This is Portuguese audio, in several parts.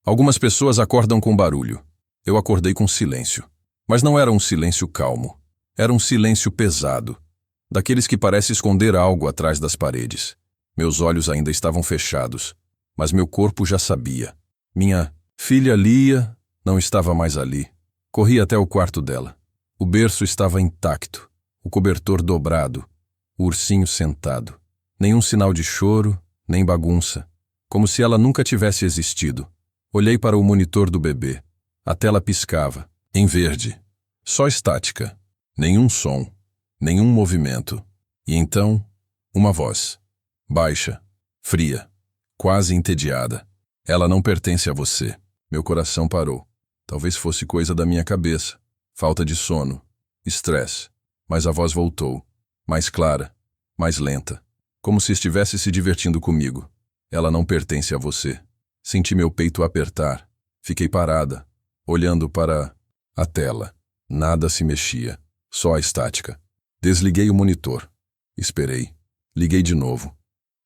Algumas pessoas acordam com barulho. Eu acordei com silêncio. Mas não era um silêncio calmo. Era um silêncio pesado, daqueles que parece esconder algo atrás das paredes. Meus olhos ainda estavam fechados, mas meu corpo já sabia. Minha filha Lia não estava mais ali. Corri até o quarto dela. O berço estava intacto, o cobertor dobrado, o ursinho sentado. Nenhum sinal de choro, nem bagunça, como se ela nunca tivesse existido. Olhei para o monitor do bebê. A tela piscava, em verde. Só estática. Nenhum som, nenhum movimento. E então, uma voz. Baixa, fria, quase entediada. Ela não pertence a você. Meu coração parou. Talvez fosse coisa da minha cabeça. Falta de sono, estresse. Mas a voz voltou. Mais clara, mais lenta. Como se estivesse se divertindo comigo. Ela não pertence a você. Senti meu peito apertar. Fiquei parada, olhando para a tela. Nada se mexia, só a estática. Desliguei o monitor. Esperei. Liguei de novo.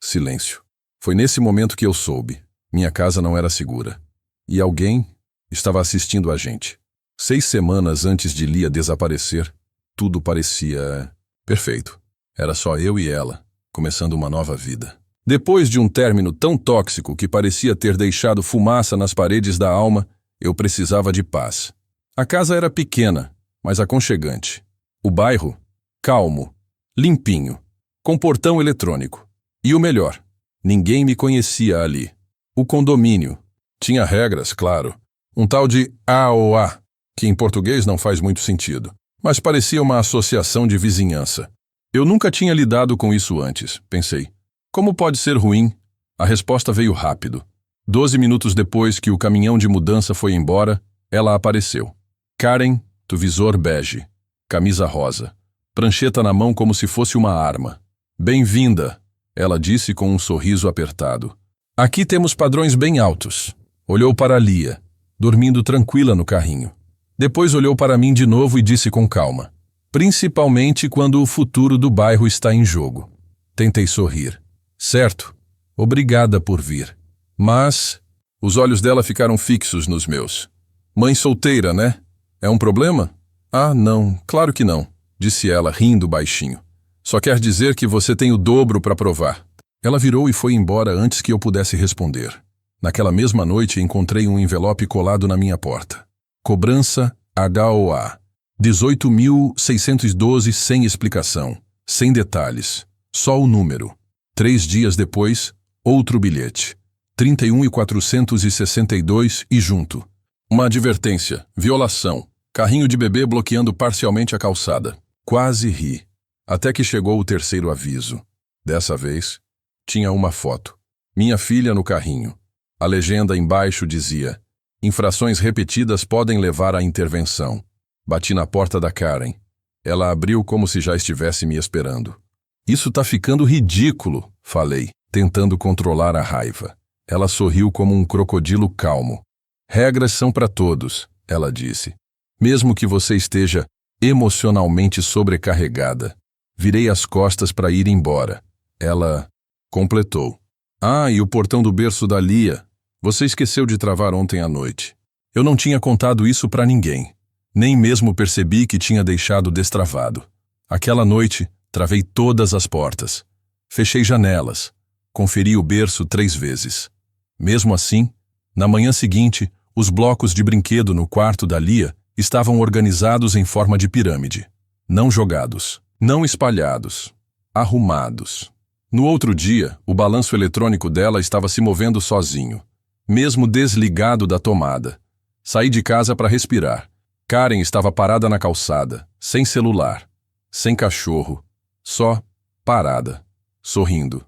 Silêncio. Foi nesse momento que eu soube. Minha casa não era segura. E alguém estava assistindo a gente. 6 semanas antes de Lia desaparecer, tudo parecia perfeito. Era só eu e ela, começando uma nova vida. Depois de um término tão tóxico que parecia ter deixado fumaça nas paredes da alma, eu precisava de paz. A casa era pequena, mas aconchegante. O bairro, calmo, limpinho, com portão eletrônico. E o melhor, ninguém me conhecia ali. O condomínio tinha regras, claro. Um tal de AOA, que em português não faz muito sentido, mas parecia uma associação de vizinhança. Eu nunca tinha lidado com isso antes, pensei. Como pode ser ruim? A resposta veio rápido. 12 minutos depois que o caminhão de mudança foi embora, ela apareceu. Karen, do visor bege, camisa rosa, prancheta na mão como se fosse uma arma. Bem-vinda, ela disse com um sorriso apertado. Aqui temos padrões bem altos. Olhou para Lia, dormindo tranquila no carrinho. Depois olhou para mim de novo e disse com calma. Principalmente quando o futuro do bairro está em jogo. Tentei sorrir. Certo, obrigada por vir. Mas os olhos dela ficaram fixos nos meus. Mãe solteira, né? É um problema? Ah, não, claro que não, disse ela, rindo baixinho. Só quer dizer que você tem o dobro para provar. Ela virou e foi embora antes que eu pudesse responder. Naquela mesma noite encontrei um envelope colado na minha porta. Cobrança HOA. 18.612 sem explicação, sem detalhes, só o número. 3 dias depois, outro bilhete. 31.462 e junto. Uma advertência, violação, carrinho de bebê bloqueando parcialmente a calçada. Quase ri, até que chegou o terceiro aviso. Dessa vez, tinha uma foto. Minha filha no carrinho. A legenda embaixo dizia: infrações repetidas podem levar à intervenção. Bati na porta da Karen. Ela abriu como se já estivesse me esperando. Isso tá ficando ridículo, falei, tentando controlar a raiva. Ela sorriu como um crocodilo calmo. Regras são para todos, ela disse. Mesmo que você esteja emocionalmente sobrecarregada. Virei as costas para ir embora. Ela completou. Ah, e o portão do berço da Lia. Você esqueceu de travar ontem à noite. Eu não tinha contado isso para ninguém. Nem mesmo percebi que tinha deixado destravado. Aquela noite, travei todas as portas. Fechei janelas. Conferi o berço 3 vezes. Mesmo assim, na manhã seguinte, os blocos de brinquedo no quarto da Lia estavam organizados em forma de pirâmide. Não jogados, não espalhados, arrumados. No outro dia, o balanço eletrônico dela estava se movendo sozinho, mesmo desligado da tomada. Saí de casa para respirar. Karen estava parada na calçada, sem celular, sem cachorro, só parada, sorrindo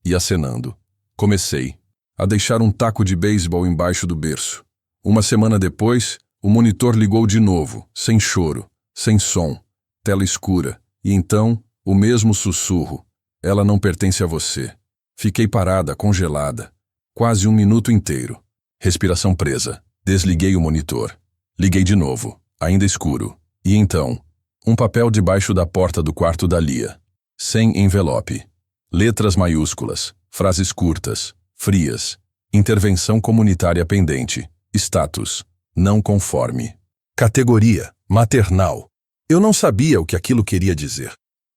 e acenando. Comecei a deixar um taco de beisebol embaixo do berço. Uma semana depois, o monitor ligou de novo, sem choro, sem som, tela escura, e então, o mesmo sussurro. Ela não pertence a você. Fiquei parada, congelada, quase 1 minuto inteiro. Respiração presa. Desliguei o monitor. Liguei de novo, ainda escuro. E então, um papel debaixo da porta do quarto da Lia. Sem envelope. Letras maiúsculas, frases curtas, frias. Intervenção comunitária pendente. Status: não conforme. Categoria: maternal. Eu não sabia o que aquilo queria dizer,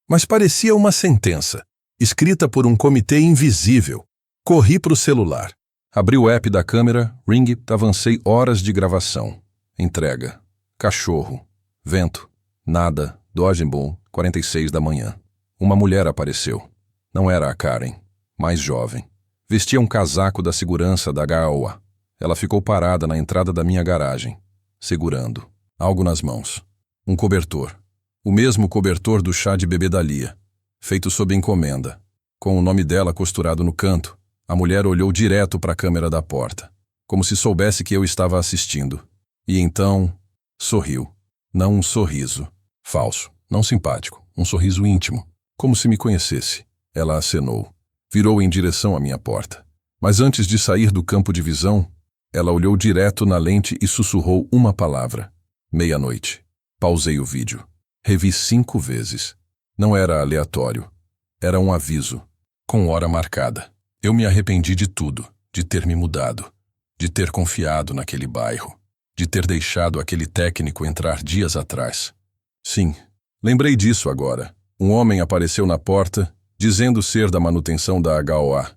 mas parecia uma sentença, escrita por um comitê invisível. Corri para o celular. Abri o app da câmera, Ring, avancei horas de gravação. Entrega. Cachorro. Vento. Nada. Dodge Boom, 46 da manhã. Uma mulher apareceu. Não era a Karen. Mais jovem. Vestia um casaco da segurança da GAOA. Ela ficou parada na entrada da minha garagem, segurando algo nas mãos. Um cobertor. O mesmo cobertor do chá de bebê da Lia, feito sob encomenda. Com o nome dela costurado no canto, a mulher olhou direto para a câmera da porta, como se soubesse que eu estava assistindo. E então, sorriu. Não um sorriso falso, não simpático, um sorriso íntimo, como se me conhecesse. Ela acenou. Virou em direção à minha porta. Mas antes de sair do campo de visão, ela olhou direto na lente e sussurrou uma palavra. Meia-noite. Pausei o vídeo. Revi 5 vezes. Não era aleatório. Era um aviso, com hora marcada. Eu me arrependi de tudo, de ter me mudado, de ter confiado naquele bairro, de ter deixado aquele técnico entrar dias atrás. Sim, lembrei disso agora. Um homem apareceu na porta, dizendo ser da manutenção da HOA.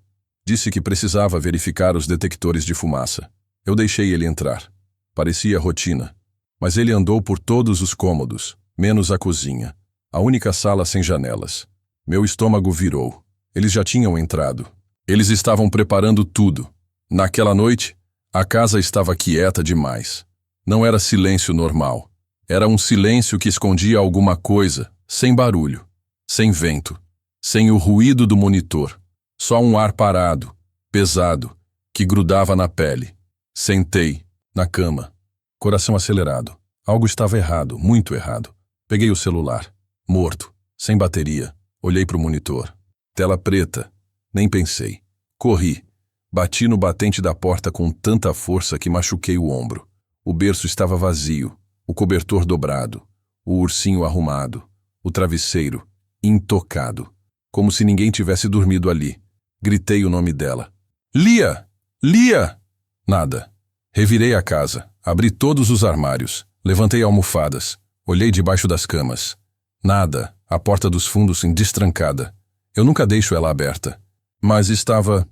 Disse que precisava verificar os detectores de fumaça. Eu deixei ele entrar. Parecia rotina. Mas ele andou por todos os cômodos, menos a cozinha, a única sala sem janelas. Meu estômago virou. Eles já tinham entrado. Eles estavam preparando tudo. Naquela noite, a casa estava quieta demais. Não era silêncio normal. Era um silêncio que escondia alguma coisa, sem barulho, sem vento, sem o ruído do monitor. Só um ar parado, pesado, que grudava na pele. Sentei, na cama, coração acelerado. Algo estava errado, muito errado. Peguei o celular, morto, sem bateria. Olhei para o monitor. Tela preta. Nem pensei. Corri. Bati no batente da porta com tanta força que machuquei o ombro. O berço estava vazio, o cobertor dobrado, o ursinho arrumado, o travesseiro intocado, como se ninguém tivesse dormido ali. Gritei o nome dela. Lia! Lia! Nada. Revirei a casa, abri todos os armários, levantei almofadas, olhei debaixo das camas. Nada, a porta dos fundos destrancada. Eu nunca deixo ela aberta. Mas estava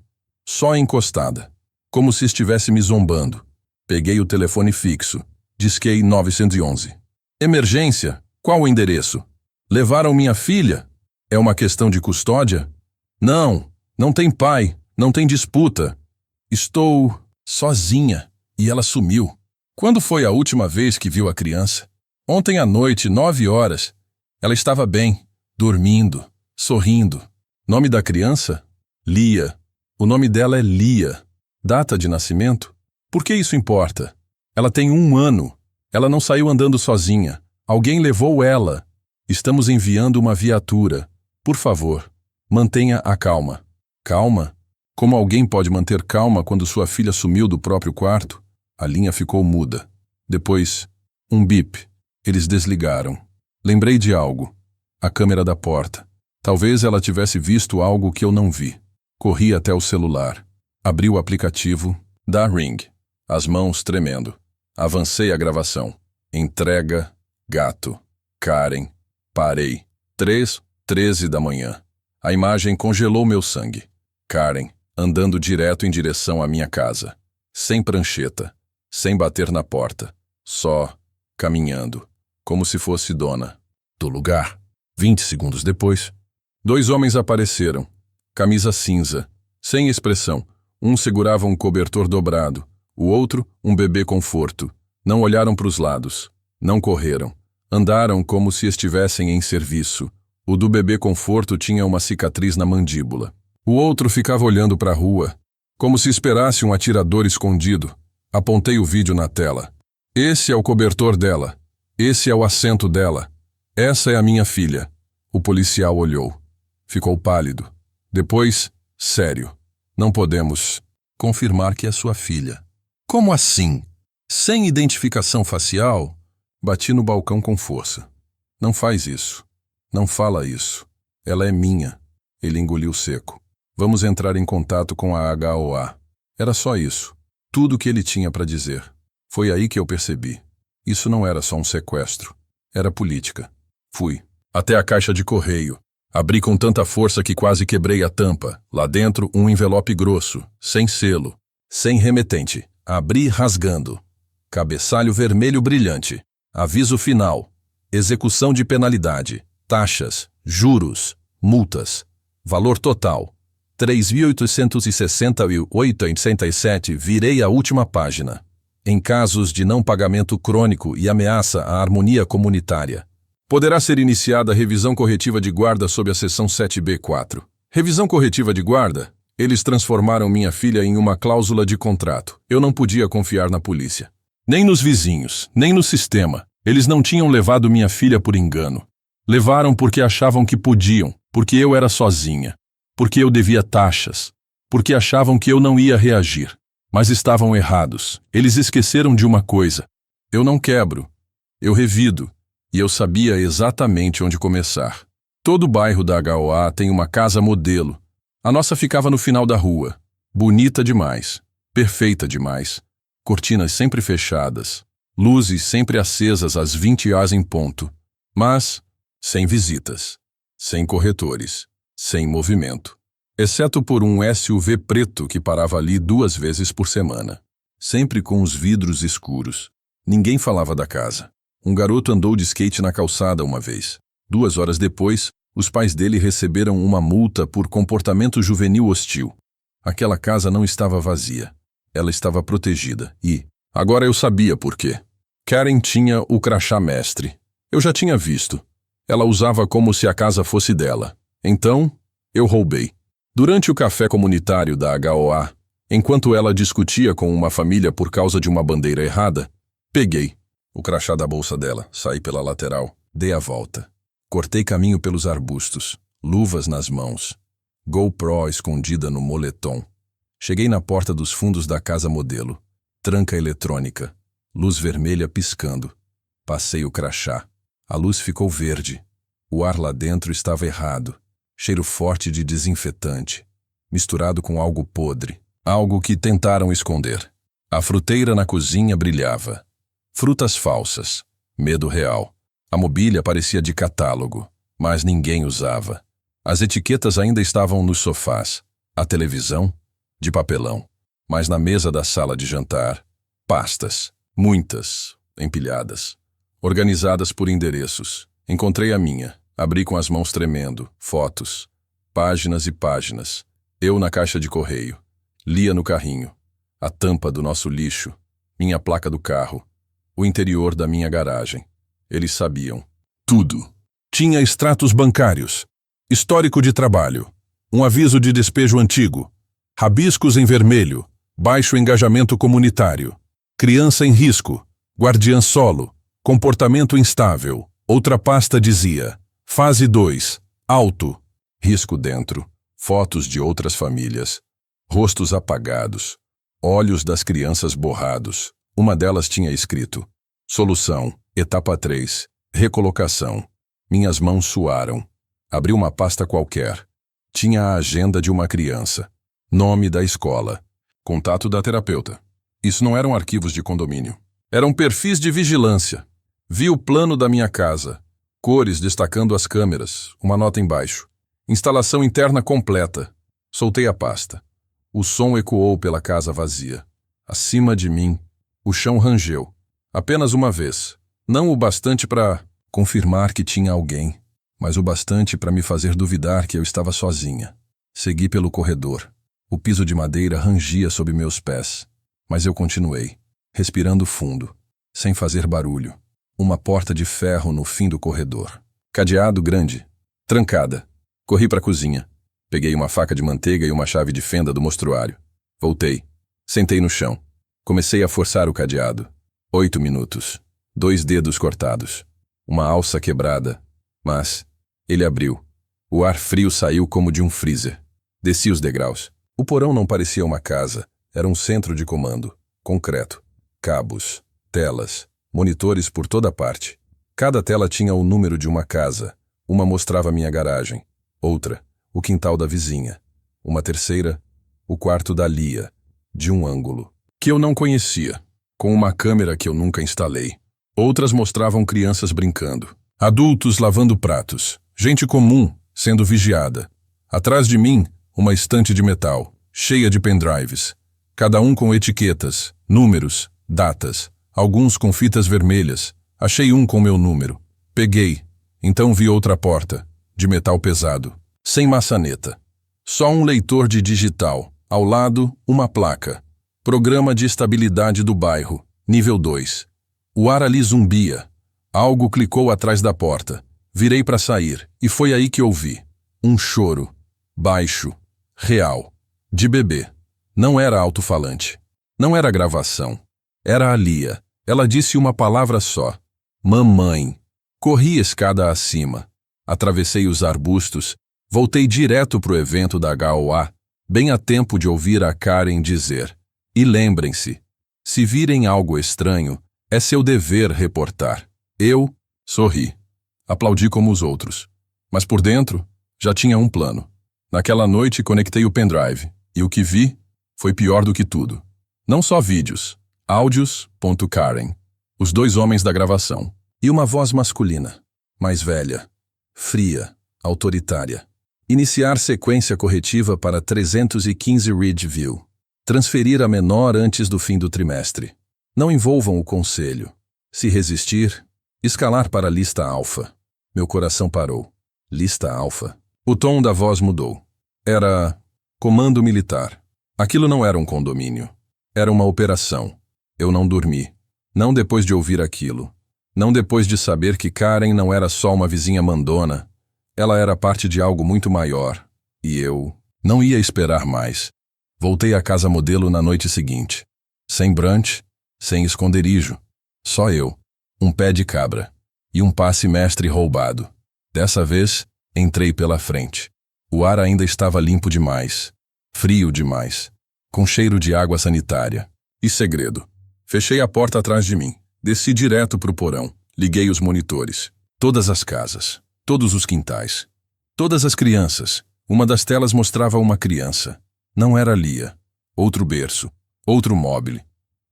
só encostada, como se estivesse me zombando. Peguei o telefone fixo. Disquei 911. Emergência? Qual o endereço? Levaram minha filha? É uma questão de custódia? Não, não tem pai, não tem disputa. Estou sozinha e ela sumiu. Quando foi a última vez que viu a criança? Ontem à noite, 9 horas. Ela estava bem, dormindo, sorrindo. Nome da criança? Lia. O nome dela é Lia. Data de nascimento? Por que isso importa? Ela tem 1 ano. Ela não saiu andando sozinha. Alguém levou ela. Estamos enviando uma viatura. Por favor, mantenha a calma. Calma? Como alguém pode manter calma quando sua filha sumiu do próprio quarto? A linha ficou muda. Depois, um bip. Eles desligaram. Lembrei de algo. A câmera da porta. Talvez ela tivesse visto algo que eu não vi. Corri até o celular. Abri o aplicativo da Ring. As mãos tremendo. Avancei a gravação. Entrega, gato, Karen. Parei. 3:13 da manhã. A imagem congelou meu sangue. Karen, andando direto em direção à minha casa. Sem prancheta. Sem bater na porta. Só caminhando. Como se fosse dona do lugar. 20 segundos depois, 2 homens apareceram. Camisa cinza. Sem expressão. Um segurava um cobertor dobrado. O outro, um bebê conforto. Não olharam para os lados. Não correram. Andaram como se estivessem em serviço. O do bebê conforto tinha uma cicatriz na mandíbula. O outro ficava olhando para a rua, como se esperasse um atirador escondido. Apontei o vídeo na tela. Esse é o cobertor dela. Esse é o assento dela. Essa é a minha filha. O policial olhou. Ficou pálido. Depois, sério. Não podemos confirmar que é sua filha. Como assim? Sem identificação facial? Bati no balcão com força. Não faz isso. Não fala isso. Ela é minha. Ele engoliu seco. Vamos entrar em contato com a HOA. Era só isso. Tudo o que ele tinha para dizer. Foi aí que eu percebi. Isso não era só um sequestro. Era política. Fui até a caixa de correio. Abri com tanta força que quase quebrei a tampa. Lá dentro, um envelope grosso, sem selo, sem remetente. Abri rasgando. Cabeçalho vermelho brilhante. Aviso final. Execução de penalidade. Taxas, juros, multas. Valor total. 3.860,87. Virei a última página. Em casos de não pagamento crônico e ameaça à harmonia comunitária, poderá ser iniciada a revisão corretiva de guarda sob a seção 7B4. Revisão corretiva de guarda? Eles transformaram minha filha em uma cláusula de contrato. Eu não podia confiar na polícia. Nem nos vizinhos, nem no sistema. Eles não tinham levado minha filha por engano. Levaram porque achavam que podiam, porque eu era sozinha, porque eu devia taxas, porque achavam que eu não ia reagir. Mas estavam errados. Eles esqueceram de uma coisa. Eu não quebro. Eu revido. E eu sabia exatamente onde começar. Todo o bairro da HOA tem uma casa modelo. A nossa ficava no final da rua. Bonita demais. Perfeita demais. Cortinas sempre fechadas. Luzes sempre acesas às 20 horas em ponto. Mas sem visitas. Sem corretores. Sem movimento. Exceto por um SUV preto que parava ali 2 vezes por semana. Sempre com os vidros escuros. Ninguém falava da casa. Um garoto andou de skate na calçada uma vez. 2 horas depois, os pais dele receberam uma multa por comportamento juvenil hostil. Aquela casa não estava vazia. Ela estava protegida e, agora eu sabia por quê. Karen tinha o crachá mestre. Eu já tinha visto. Ela usava como se a casa fosse dela. Então, eu roubei. Durante o café comunitário da HOA, enquanto ela discutia com uma família por causa de uma bandeira errada, peguei o crachá da bolsa dela, saí pela lateral, dei a volta. Cortei caminho pelos arbustos, luvas nas mãos, GoPro escondida no moletom. Cheguei na porta dos fundos da casa modelo, tranca eletrônica, luz vermelha piscando. Passei o crachá. A luz ficou verde. O ar lá dentro estava errado. Cheiro forte de desinfetante, misturado com algo podre, algo que tentaram esconder. A fruteira na cozinha brilhava. Frutas falsas, medo real. A mobília parecia de catálogo, mas ninguém usava. As etiquetas ainda estavam nos sofás. A televisão, de papelão. Mas na mesa da sala de jantar, pastas, muitas, empilhadas, organizadas por endereços. Encontrei a minha. Abri com as mãos tremendo, fotos, páginas e páginas. Eu na caixa de correio. Lia no carrinho. A tampa do nosso lixo. Minha placa do carro. O interior da minha garagem. Eles sabiam. Tudo. Tinha extratos bancários. Histórico de trabalho. Um aviso de despejo antigo. Rabiscos em vermelho. Baixo engajamento comunitário. Criança em risco. Guardiã solo. Comportamento instável. Outra pasta dizia: Fase 2. Alto. Risco dentro. Fotos de outras famílias. Rostos apagados. Olhos das crianças borrados. Uma delas tinha escrito: Solução. Etapa 3. Recolocação. Minhas mãos suaram. Abri uma pasta qualquer. Tinha a agenda de uma criança. Nome da escola. Contato da terapeuta. Isso não eram arquivos de condomínio. Eram perfis de vigilância. Vi o plano da minha casa. Cores destacando as câmeras, uma nota embaixo. Instalação interna completa. Soltei a pasta. O som ecoou pela casa vazia. Acima de mim, o chão rangeu. Apenas uma vez. Não o bastante para confirmar que tinha alguém, mas o bastante para me fazer duvidar que eu estava sozinha. Segui pelo corredor. O piso de madeira rangia sob meus pés. Mas eu continuei, respirando fundo, sem fazer barulho. Uma porta de ferro no fim do corredor. Cadeado grande. Trancada. Corri para a cozinha. Peguei uma faca de manteiga e uma chave de fenda do mostruário. Voltei. Sentei no chão. Comecei a forçar o cadeado. 8 minutos. 2 dedos cortados. Uma alça quebrada. Mas ele abriu. O ar frio saiu como de um freezer. Desci os degraus. O porão não parecia uma casa. Era um centro de comando. Concreto. Cabos. Telas. Monitores por toda parte. Cada tela tinha o número de uma casa. Uma mostrava minha garagem. Outra, o quintal da vizinha. Uma terceira, o quarto da Lia. de um ângulo que eu não conhecia, com uma câmera que eu nunca instalei. Outras mostravam crianças brincando, adultos lavando pratos, gente comum sendo vigiada. Atrás de mim, uma estante de metal, cheia de pendrives, cada um com etiquetas, números, datas, alguns com fitas vermelhas. Achei um com meu número. Peguei. Então vi outra porta, de metal pesado, sem maçaneta. Só um leitor de digital. Ao lado, uma placa. Programa de estabilidade do bairro, nível 2. O ar ali zumbia. Algo clicou atrás da porta. Virei para sair, e foi aí que ouvi. Um choro. Baixo. Real. De bebê. Não era alto-falante. Não era gravação. Era a Lia. Ela disse uma palavra só. Mamãe. Corri escada acima. Atravessei os arbustos. Voltei direto pro evento da HOA, bem a tempo de ouvir a Karen dizer: e lembrem-se, se virem algo estranho, é seu dever reportar. Eu sorri. Aplaudi como os outros. Mas por dentro, já tinha um plano. Naquela noite conectei o pendrive, e o que vi foi pior do que tudo. Não só vídeos, áudios.Karen, os dois homens da gravação, e uma voz masculina, mais velha, fria, autoritária. Iniciar sequência corretiva para 315 Ridge View. Transferir a menor antes do fim do trimestre. Não envolvam o conselho. Se resistir, escalar para a lista alfa. Meu coração parou. Lista alfa. O tom da voz mudou. Era comando militar. Aquilo não era um condomínio. Era uma operação. Eu não dormi. Não depois de ouvir aquilo. Não depois de saber que Karen não era só uma vizinha mandona. Ela era parte de algo muito maior. E eu não ia esperar mais. Voltei à casa modelo na noite seguinte. Sem brunch, sem esconderijo. Só eu, um pé de cabra e um passe mestre roubado. Dessa vez, entrei pela frente. O ar ainda estava limpo demais, frio demais, com cheiro de água sanitária. E segredo. Fechei a porta atrás de mim. Desci direto pro porão. Liguei os monitores. Todas as casas. Todos os quintais. Todas as crianças. Uma das telas mostrava uma criança. Não era Lia. Outro berço. Outro móvel.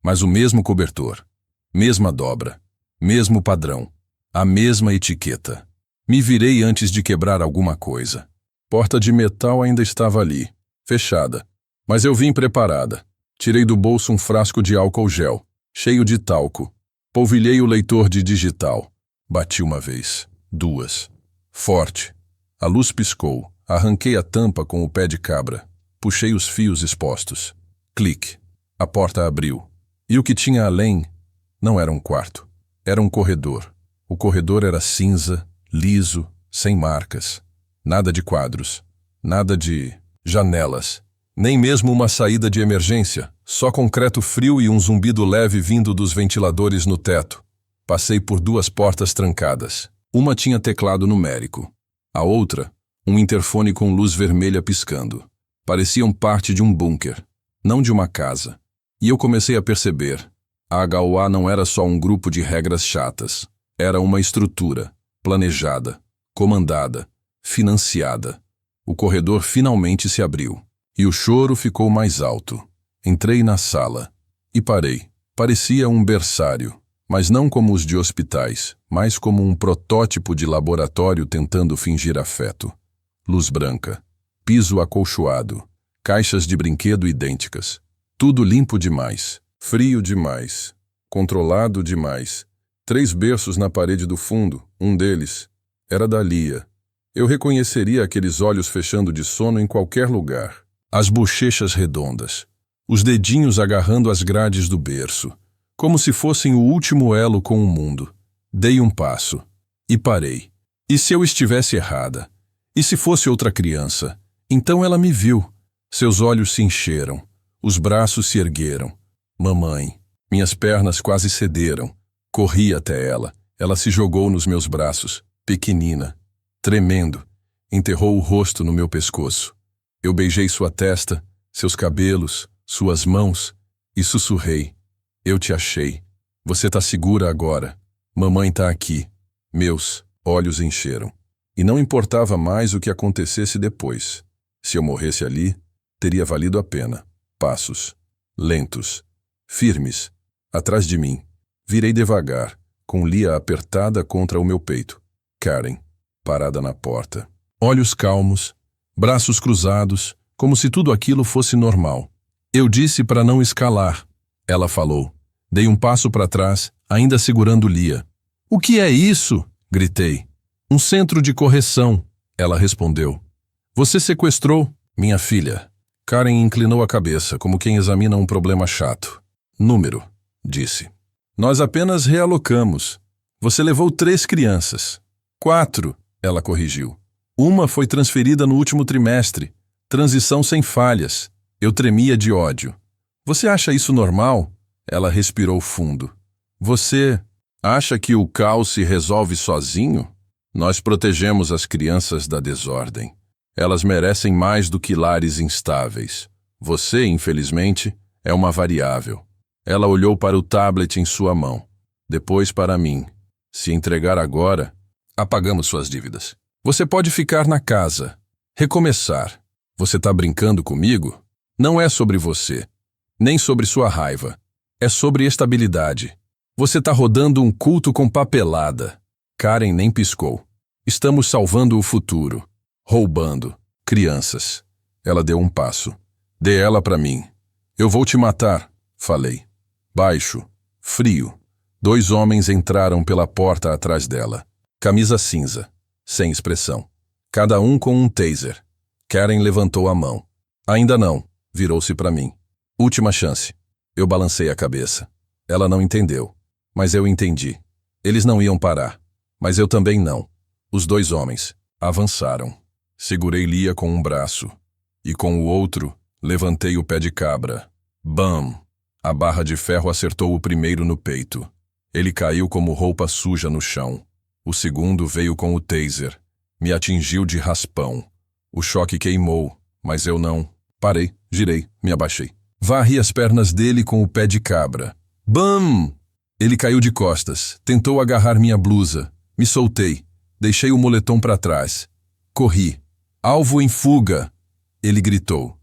Mas o mesmo cobertor. Mesma dobra. Mesmo padrão. A mesma etiqueta. Me virei antes de quebrar alguma coisa. Porta de metal ainda estava ali. Fechada. Mas eu vim preparada. Tirei do bolso um frasco de álcool gel. Cheio de talco. Polvilhei o leitor de digital. Bati uma vez. Duas. Forte. A luz piscou. Arranquei a tampa com o pé de cabra. Puxei os fios expostos. Clique. A porta abriu. E o que tinha além não era um quarto. Era um corredor. O corredor era cinza, liso, sem marcas. Nada de quadros. Nada de janelas. Nem mesmo uma saída de emergência. Só concreto frio e um zumbido leve vindo dos ventiladores no teto. Passei por duas portas trancadas. Uma tinha teclado numérico. A outra, um interfone com luz vermelha piscando. Pareciam parte de um bunker, não de uma casa. E eu comecei a perceber. A HOA não era só um grupo de regras chatas. Era uma estrutura, planejada, comandada, financiada. O corredor finalmente se abriu. E o choro ficou mais alto. Entrei na sala. E parei. Parecia um berçário. Mas não como os de hospitais, mas como um protótipo de laboratório tentando fingir afeto. Luz branca. Piso acolchoado. Caixas de brinquedo idênticas. Tudo limpo demais. Frio demais. Controlado demais. 3 berços na parede do fundo, um deles era da Lia. Eu reconheceria aqueles olhos fechando de sono em qualquer lugar. As bochechas redondas. Os dedinhos agarrando as grades do berço. Como se fossem o último elo com o mundo. Dei um passo. E parei. E se eu estivesse errada? E se fosse outra criança? Então ela me viu. Seus olhos se encheram. Os braços se ergueram. Mamãe. Minhas pernas quase cederam. Corri até ela. Ela se jogou nos meus braços, pequenina, tremendo. Enterrou o rosto no meu pescoço. Eu beijei sua testa, seus cabelos, suas mãos e sussurrei. Eu te achei. Você tá segura agora. Mamãe tá aqui. Meus olhos encheram. E não importava mais o que acontecesse depois. Se eu morresse ali, teria valido a pena. Passos. lentos, firmes, atrás de mim. Virei devagar, com Lia apertada contra o meu peito. Karen, parada na porta. Olhos calmos, braços cruzados, como se tudo aquilo fosse normal. Eu disse para não escalar. Ela falou. Dei um passo para trás, ainda segurando Lia. O que é isso? Gritei. Um centro de correção. Ela respondeu. Você sequestrou minha filha. Karen inclinou a cabeça, como quem examina um problema chato. Número, disse. Nós apenas realocamos. Você levou 3 crianças. 4, ela corrigiu. Uma foi transferida no último trimestre. Transição sem falhas. Eu tremia de ódio. Você acha isso normal? Ela respirou fundo. Você acha que o caos se resolve sozinho? Nós protegemos as crianças da desordem. Elas merecem mais do que lares instáveis. Você, infelizmente, é uma variável. Ela olhou para o tablet em sua mão. Depois para mim. Se entregar agora, apagamos suas dívidas. Você pode ficar na casa. Recomeçar. Você está brincando comigo? Não é sobre você. Nem sobre sua raiva. É sobre estabilidade. Você está rodando um culto com papelada. Karen nem piscou. Estamos salvando o futuro. Roubando. Crianças. Ela deu um passo. Dê ela para mim. Eu vou te matar, falei. Baixo. Frio. 2 homens entraram pela porta atrás dela. Camisa cinza. Sem expressão. Cada um com um taser. Karen levantou a mão. Ainda não. Virou-se para mim. Última chance. Eu balancei a cabeça. Ela não entendeu. Mas eu entendi. Eles não iam parar. Mas eu também não. Os 2 homens avançaram. Segurei Lia com um braço. E com o outro, levantei o pé de cabra. Bam! A barra de ferro acertou o primeiro no peito. Ele caiu como roupa suja no chão. O segundo veio com o taser. Me atingiu de raspão. O choque queimou, mas eu não. Parei, girei, me abaixei. Varri as pernas dele com o pé de cabra. Bam! Ele caiu de costas, tentou agarrar minha blusa. Me soltei, deixei o moletom para trás. Corri. Alvo em fuga! Ele gritou.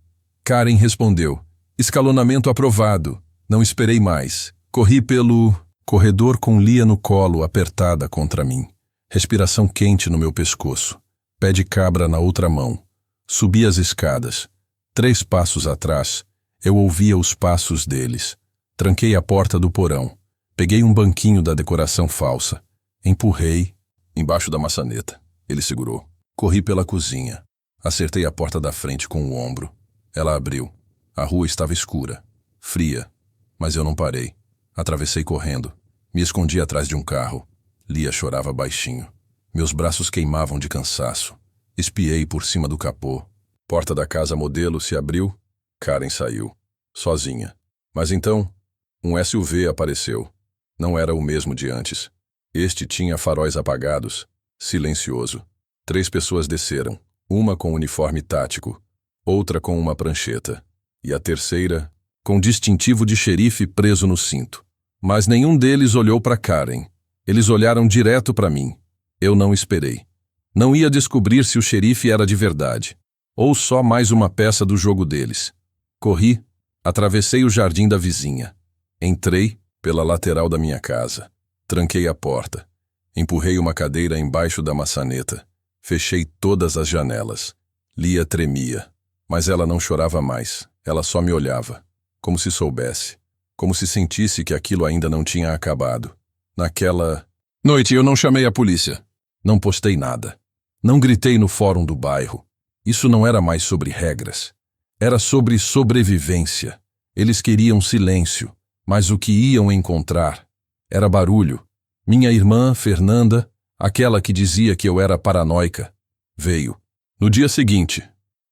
Karen respondeu. Escalonamento aprovado. Não esperei mais. Corri pelo corredor com Lia no colo, apertada contra mim. Respiração quente no meu pescoço. Pé de cabra na outra mão. Subi as escadas. 3 passos atrás, eu ouvia os passos deles. Tranquei a porta do porão. Peguei um banquinho da decoração falsa. Empurrei embaixo da maçaneta. Ele segurou. Corri pela cozinha. Acertei a porta da frente com o ombro. Ela abriu. A rua estava escura, fria, mas eu não parei. Atravessei correndo. Me escondi atrás de um carro. Lia chorava baixinho. Meus braços queimavam de cansaço. Espiei por cima do capô. Porta da casa modelo se abriu. Karen saiu. Sozinha. Mas então, um SUV apareceu. Não era o mesmo de antes. Este tinha faróis apagados. Silencioso. 3 pessoas desceram. Uma com uniforme tático. Outra com uma prancheta. E a terceira, com distintivo de xerife preso no cinto. Mas nenhum deles olhou para Karen. Eles olharam direto para mim. Eu não esperei. Não ia descobrir se o xerife era de verdade, ou só mais uma peça do jogo deles. Corri, atravessei o jardim da vizinha. Entrei pela lateral da minha casa. Tranquei a porta. Empurrei uma cadeira embaixo da maçaneta. Fechei todas as janelas. Lia tremia, mas ela não chorava mais. Ela só me olhava, como se soubesse, como se sentisse que aquilo ainda não tinha acabado. Naquela noite eu não chamei a polícia. Não postei nada. Não gritei no fórum do bairro. Isso não era mais sobre regras. Era sobre sobrevivência. Eles queriam silêncio, mas o que iam encontrar era barulho. Minha irmã, Fernanda, aquela que dizia que eu era paranoica, veio. No dia seguinte,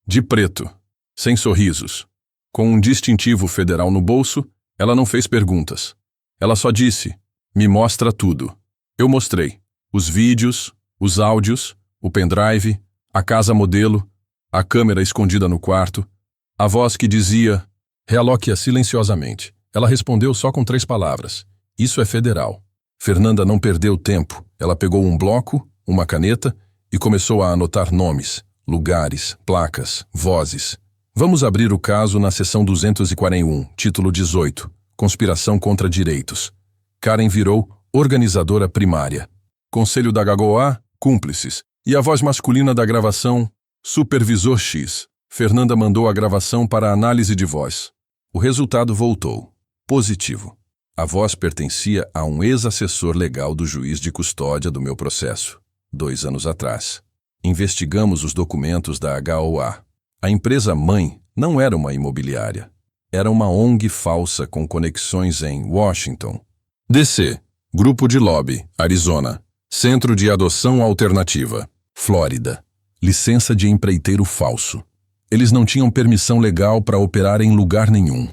de preto, sem sorrisos, com um distintivo federal no bolso, ela não fez perguntas. Ela só disse, me mostra tudo. Eu mostrei. Os vídeos, os áudios, o pendrive, a casa modelo, a câmera escondida no quarto, a voz que dizia, realoque-a silenciosamente. Ela respondeu só com 3 palavras. Isso é federal. Fernanda não perdeu tempo. Ela pegou um bloco, uma caneta e começou a anotar nomes, lugares, placas, vozes. Vamos abrir o caso na seção 241, título 18, Conspiração contra Direitos. Karen virou organizadora primária. Conselho da Gagoa, cúmplices. E a voz masculina da gravação, Supervisor X. Fernanda mandou a gravação para análise de voz. O resultado voltou. Positivo. A voz pertencia a um ex-assessor legal do juiz de custódia do meu processo, 2 anos atrás. Investigamos os documentos da HOA. A empresa mãe não era uma imobiliária. Era uma ONG falsa com conexões em Washington. DC, Grupo de Lobby, Arizona. Centro de Adoção Alternativa, Flórida. Licença de empreiteiro falso. Eles não tinham permissão legal para operar em lugar nenhum.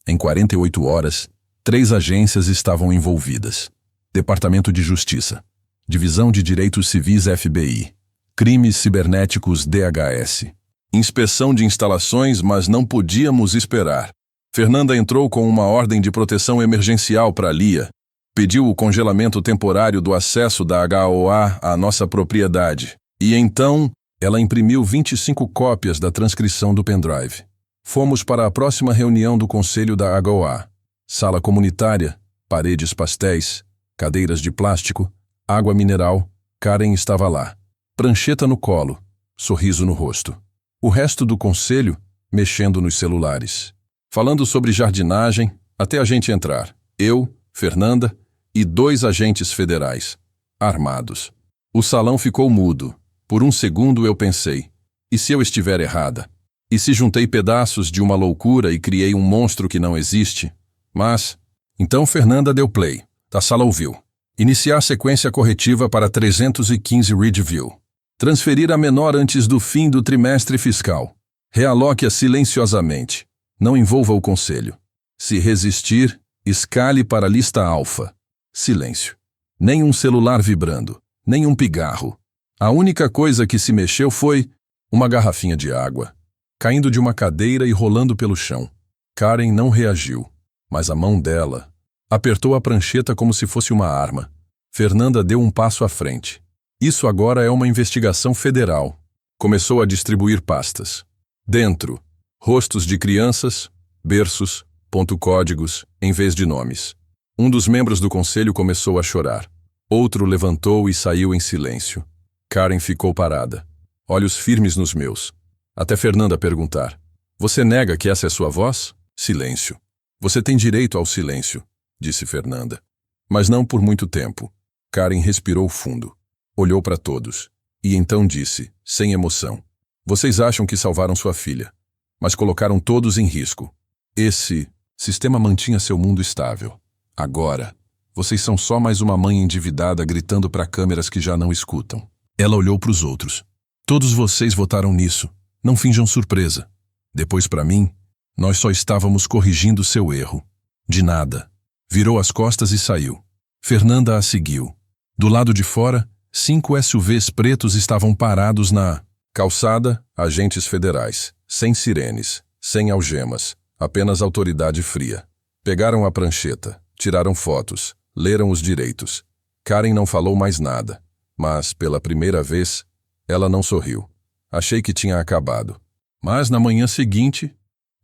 Em 48 horas, 3 agências estavam envolvidas. Departamento de Justiça, Divisão de Direitos Civis FBI, Crimes Cibernéticos DHS. Inspeção de instalações, mas não podíamos esperar. Fernanda entrou com uma ordem de proteção emergencial para Lia. Pediu o congelamento temporário do acesso da HOA à nossa propriedade. E então, ela imprimiu 25 cópias da transcrição do pendrive. Fomos para a próxima reunião do conselho da HOA. Sala comunitária, paredes pastéis, cadeiras de plástico, água mineral. Karen estava lá. Prancheta no colo, sorriso no rosto. O resto do conselho, mexendo nos celulares. Falando sobre jardinagem, até a gente entrar. Eu, Fernanda e 2 agentes federais, armados. O salão ficou mudo. Por um segundo eu pensei, e se eu estiver errada? E se juntei pedaços de uma loucura e criei um monstro que não existe? Mas, então Fernanda deu play. A sala ouviu. Iniciar sequência corretiva para 315 Ridgeville. Transferir a menor antes do fim do trimestre fiscal. Realoque-a silenciosamente. Não envolva o conselho. Se resistir, escale para a lista alfa. Silêncio. Nem um celular vibrando. Nem um pigarro. A única coisa que se mexeu foi uma garrafinha de água, caindo de uma cadeira e rolando pelo chão. Karen não reagiu, mas a mão dela apertou a prancheta como se fosse uma arma. Fernanda deu um passo à frente. Isso agora é uma investigação federal. Começou a distribuir pastas. Dentro, rostos de crianças, berços, ponto-códigos, em vez de nomes. Um dos membros do conselho começou a chorar. Outro levantou e saiu em silêncio. Karen ficou parada, olhos firmes nos meus. Até Fernanda perguntar. Você nega que essa é sua voz? Silêncio. Você tem direito ao silêncio, disse Fernanda. Mas não por muito tempo. Karen respirou fundo. Olhou para todos. E então disse, sem emoção. Vocês acham que salvaram sua filha, mas colocaram todos em risco. Esse sistema mantinha seu mundo estável. Agora, vocês são só mais uma mãe endividada gritando para câmeras que já não escutam. Ela olhou para os outros. Todos vocês votaram nisso. Não finjam surpresa. Depois, para mim, nós só estávamos corrigindo seu erro. De nada. Virou as costas e saiu. Fernanda a seguiu. Do lado de fora, 5 SUVs pretos estavam parados na calçada, agentes federais, sem sirenes, sem algemas, apenas autoridade fria. Pegaram a prancheta, tiraram fotos, leram os direitos. Karen não falou mais nada, mas, pela primeira vez, ela não sorriu. Achei que tinha acabado. Mas, na manhã seguinte,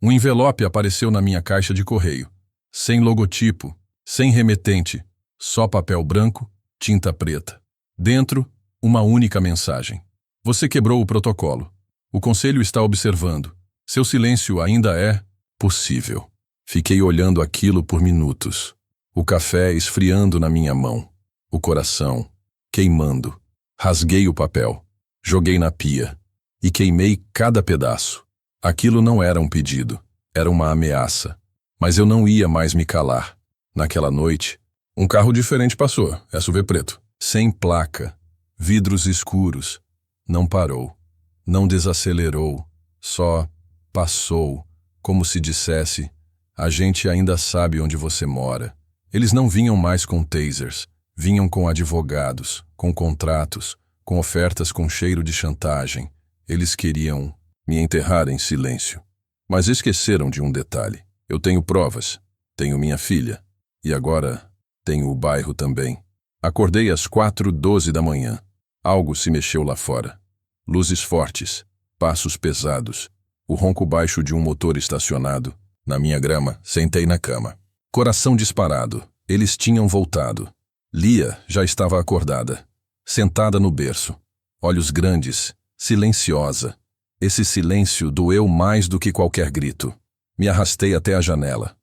um envelope apareceu na minha caixa de correio. Sem logotipo, sem remetente, só papel branco, tinta preta. Dentro, uma única mensagem. Você quebrou o protocolo. O conselho está observando. Seu silêncio ainda é possível. Fiquei olhando aquilo por minutos. O café esfriando na minha mão. O coração queimando. Rasguei o papel. Joguei na pia. E queimei cada pedaço. Aquilo não era um pedido. Era uma ameaça. Mas eu não ia mais me calar. Naquela noite, um carro diferente passou. SUV preto. Sem placa. Vidros escuros. Não parou. Não desacelerou. Só passou. Como se dissesse, a gente ainda sabe onde você mora. Eles não vinham mais com tasers. Vinham com advogados, com contratos, com ofertas com cheiro de chantagem. Eles queriam me enterrar em silêncio. Mas esqueceram de um detalhe. Eu tenho provas. Tenho minha filha. E agora tenho o bairro também. Acordei às 4h12 da manhã. Algo se mexeu lá fora. Luzes fortes, passos pesados. O ronco baixo de um motor estacionado. Na minha grama, sentei na cama. Coração disparado. Eles tinham voltado. Lia já estava acordada. Sentada no berço. Olhos grandes, silenciosa. Esse silêncio doeu mais do que qualquer grito. Me arrastei até a janela.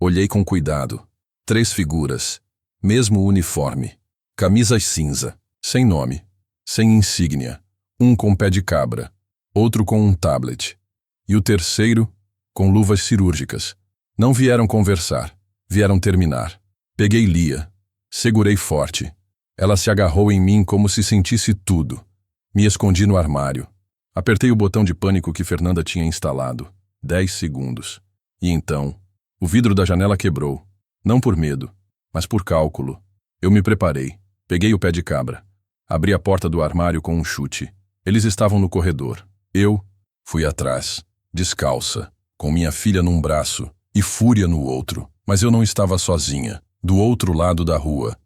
Olhei com cuidado. 3 figuras. Mesmo uniforme. Camisas cinza. Sem nome. Sem insígnia. Um com pé de cabra. Outro com um tablet. E o terceiro, com luvas cirúrgicas. Não vieram conversar. Vieram terminar. Peguei Lia. Segurei forte. Ela se agarrou em mim como se sentisse tudo. Me escondi no armário. Apertei o botão de pânico que Fernanda tinha instalado. 10 segundos. E então, o vidro da janela quebrou. Não por medo, mas por cálculo. Eu me preparei. Peguei o pé de cabra. Abri a porta do armário com um chute. Eles estavam no corredor. Eu fui atrás, descalça, com minha filha num braço e fúria no outro. Mas eu não estava sozinha. Do outro lado da rua.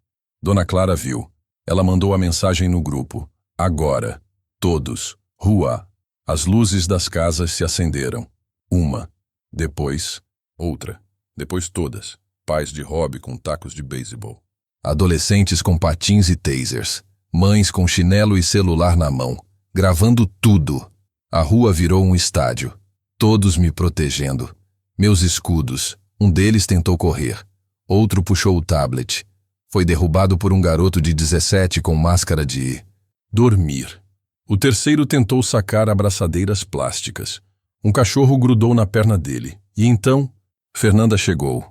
Dona Clara viu. Ela mandou a mensagem no grupo. Agora. Todos. Rua. As luzes das casas se acenderam. Uma. Depois, outra. Depois todas. Pais de hobby com tacos de beisebol. Adolescentes com patins e tasers. Mães com chinelo e celular na mão. Gravando tudo. A rua virou um estádio. Todos me protegendo. Meus escudos. Um deles tentou correr. Outro puxou o tablet. Foi derrubado por um garoto de 17 com máscara de dormir. O terceiro tentou sacar abraçadeiras plásticas. Um cachorro grudou na perna dele. E então, Fernanda chegou.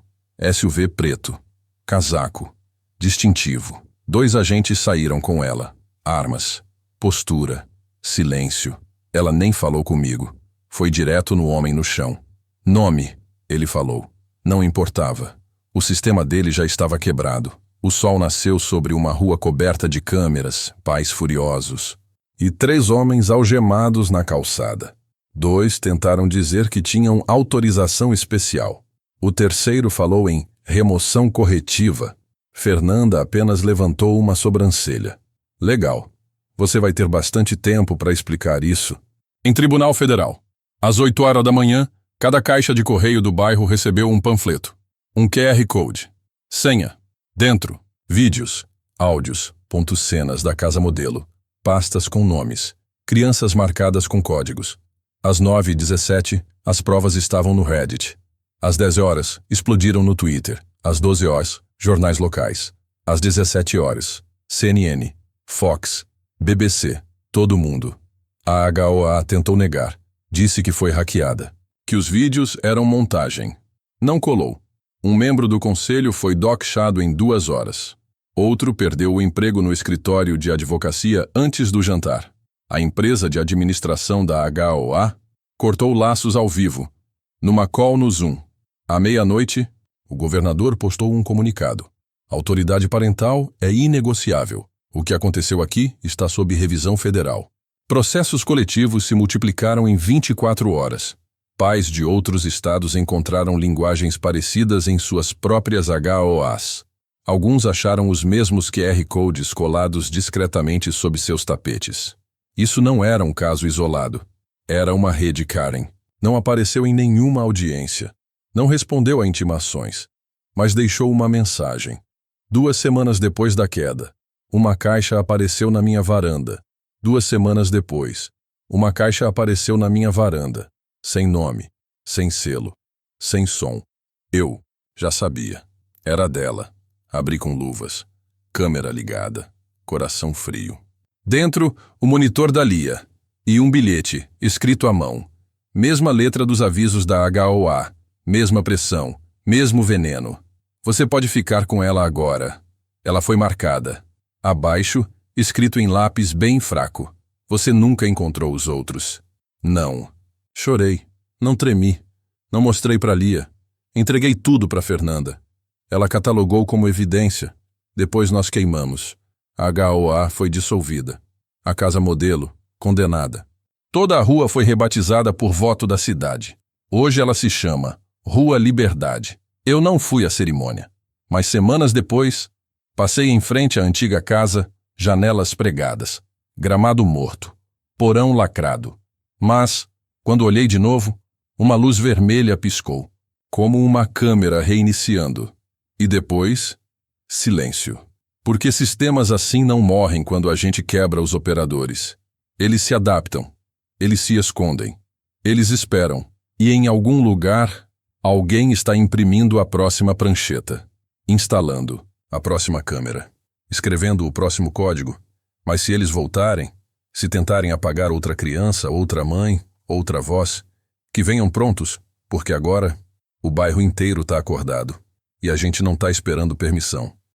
SUV preto. Casaco. Distintivo. 2 agentes saíram com ela. Armas. Postura. Silêncio. Ela nem falou comigo. Foi direto no homem no chão. Nome, ele falou. Não importava. O sistema dele já estava quebrado. O sol nasceu sobre uma rua coberta de câmeras, pais furiosos. E 3 homens algemados na calçada. 2 tentaram dizer que tinham autorização especial. O terceiro falou em remoção corretiva. Fernanda apenas levantou uma sobrancelha. Legal. Você vai ter bastante tempo para explicar isso. Em Tribunal Federal. Às 8 horas da manhã, cada caixa de correio do bairro recebeu um panfleto. Um QR Code. Senha. Dentro. Vídeos. Áudios. Cenas da casa modelo. Pastas com nomes. Crianças marcadas com códigos. Às 9h17, as provas estavam no Reddit. Às 10 horas, explodiram no Twitter. Às 12 horas, jornais locais. Às 17 horas, CNN, Fox, BBC, todo mundo. A HOA tentou negar. Disse que foi hackeada. Que os vídeos eram montagem. Não colou. Um membro do conselho foi doxado em 2 horas. Outro perdeu o emprego no escritório de advocacia antes do jantar. A empresa de administração da HOA cortou laços ao vivo, numa call no Zoom. À meia-noite, o governador postou um comunicado. A autoridade parental é inegociável. O que aconteceu aqui está sob revisão federal. Processos coletivos se multiplicaram em 24 horas. Pais de outros estados encontraram linguagens parecidas em suas próprias HOAs. Alguns acharam os mesmos QR Codes colados discretamente sob seus tapetes. Isso não era um caso isolado. Era uma rede Karen. Não apareceu em nenhuma audiência. Não respondeu a intimações, mas deixou uma mensagem. 2 semanas depois da queda, uma caixa apareceu na minha varanda. 2 semanas depois, uma caixa apareceu na minha varanda. Sem nome, sem selo, sem som. Eu já sabia. Era dela. Abri com luvas. Câmera ligada. Coração frio. Dentro, o monitor da Lia. E um bilhete, escrito à mão. Mesma letra dos avisos da HOA. Mesma pressão. Mesmo veneno. Você pode ficar com ela agora. Ela foi marcada. Abaixo, escrito em lápis bem fraco. Você nunca encontrou os outros. Não. Chorei. Não tremi. Não mostrei para Lia. Entreguei tudo para Fernanda. Ela catalogou como evidência. Depois nós queimamos. A HOA foi dissolvida. A casa modelo, condenada. Toda a rua foi rebatizada por voto da cidade. Hoje ela se chama Rua Liberdade. Eu não fui à cerimônia. Mas semanas depois, passei em frente à antiga casa, janelas pregadas, gramado morto, porão lacrado. Mas, quando olhei de novo, Uma luz vermelha piscou, como uma câmera reiniciando. E depois, silêncio. Porque sistemas assim não morrem quando a gente quebra os operadores. Eles se adaptam. Eles se escondem. Eles esperam. E em algum lugar, alguém está imprimindo a próxima prancheta, instalando a próxima câmera, escrevendo o próximo código. Mas se eles voltarem, se tentarem apagar outra criança, outra mãe, outra voz, que venham prontos, porque agora o bairro inteiro está acordado e a gente não está esperando permissão.